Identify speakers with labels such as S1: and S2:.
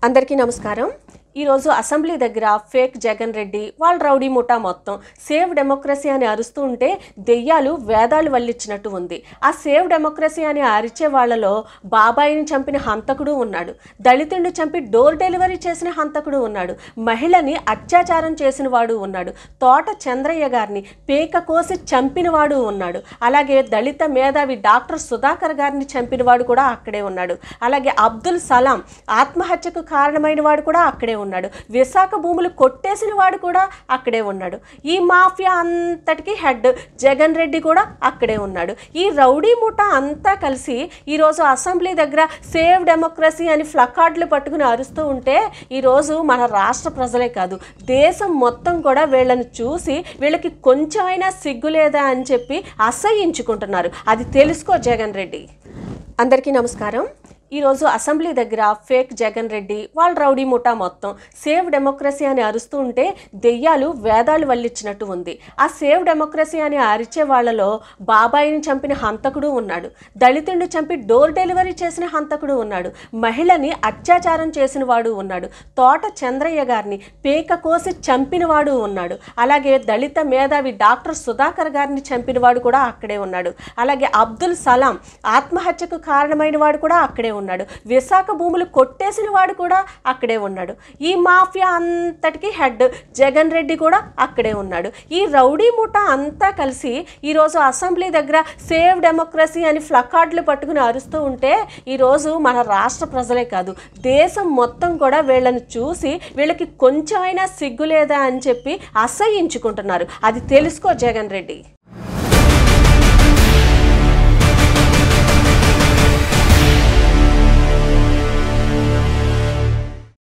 S1: అందరికీ నమస్కారం। ఈరోజు అసెంబ్లీ దగ్గర ఫేక్ జగన్ రెడ్డి వాళ్ళ రౌడీ ముఠా మొత్తం సేవ్ డెమోక్రసీ అని అరుస్తూ ఉంటే దెయ్యాలు వేదాలు వల్లించినట్టు ఉంది। ఆ సేవ్ డెమోక్రసీ అని అరిచే వాళ్ళలో బాబాయిని చంపిన హంతకుడు ఉన్నాడు, దళితుడిని చంపి డోర్ డెలివరీ చేసిన హంతకుడు ఉన్నాడు, మహిళని అత్యాచారం చేసిన వాడు ఉన్నాడు, తోట చంద్రయ్య గారిని పేక కోసి చంపిన వాడు ఉన్నాడు, అలాగే దళిత మేధావి డాక్టర్ సుధాకర్ గారిని చంపిన వాడు కూడా అక్కడే ఉన్నాడు, అలాగే అబ్దుల్ సలాం ఆత్మహత్యకు కారణమైన వాడు కూడా అక్కడే ఉన్నాడు, విశాఖ భూములు కొట్టేసిన వాడు కూడా అక్కడే ఉన్నాడు, ఈ మాఫియా అంతటికి హెడ్ జగన్ రెడ్డి కూడా అక్కడే ఉన్నాడు। ఈ రౌడీ ముఠా అంతా కలిసి ఈరోజు అసెంబ్లీ దగ్గర సేవ్ డెమోక్రసీ అని ఫ్లకార్డులు పట్టుకుని అరుస్తూ ఉంటే ఈరోజు మన రాష్ట్ర ప్రజలే కాదు దేశం మొత్తం కూడా వీళ్ళని చూసి వీళ్ళకి కొంచెమైనా సిగ్గు లేదా అని చెప్పి అసహ్యించుకుంటున్నారు। అది తెలుసుకో జగన్ రెడ్డి। అందరికీ నమస్కారం। ఈరోజు అసెంబ్లీ దగ్గర ఫేక్ జగన్ రెడ్డి వాళ్ళ రౌడీ ముఠా మొత్తం సేవ్ డెమోక్రసీ అని అరుస్తూ ఉంటే దెయ్యాలు వేదాలు వల్లించినట్టు ఉంది। ఆ సేవ్ డెమోక్రసీ అని అరిచే వాళ్ళలో బాబాయిని చంపిన హంతకుడు ఉన్నాడు, దళితుడిని చంపి డోర్ డెలివరీ చేసిన హంతకుడు ఉన్నాడు, మహిళని అత్యాచారం చేసిన వాడు ఉన్నాడు, తోట చంద్రయ్య గారిని పేక కోసి చంపిన వాడు ఉన్నాడు, అలాగే దళిత మేధావి డాక్టర్ సుధాకర్ గారిని చంపిన వాడు కూడా అక్కడే ఉన్నాడు, అలాగే అబ్దుల్ సలాం ఆత్మహత్యకు కారణమైన వాడు కూడా అక్కడే ఉన్నాడు, విశాఖ భూములు కొట్టేసిన వాడు కూడా అక్కడే ఉన్నాడు, ఈ మాఫియా అంతటికి హెడ్ జగన్ రెడ్డి కూడా అక్కడే ఉన్నాడు। ఈ రౌడీ ముఠా అంతా కలిసి ఈరోజు అసెంబ్లీ దగ్గర సేవ్ డెమోక్రసీ అని ఫ్లకార్డులు పట్టుకుని అరుస్తూ ఉంటే ఈరోజు మన రాష్ట్ర ప్రజలే కాదు దేశం మొత్తం కూడా వీళ్ళని చూసి వీళ్ళకి కొంచెమైనా సిగ్గు లేదా అని చెప్పి అసహ్యించుకుంటున్నారు। అది తెలుసుకో జగన్ రెడ్డి।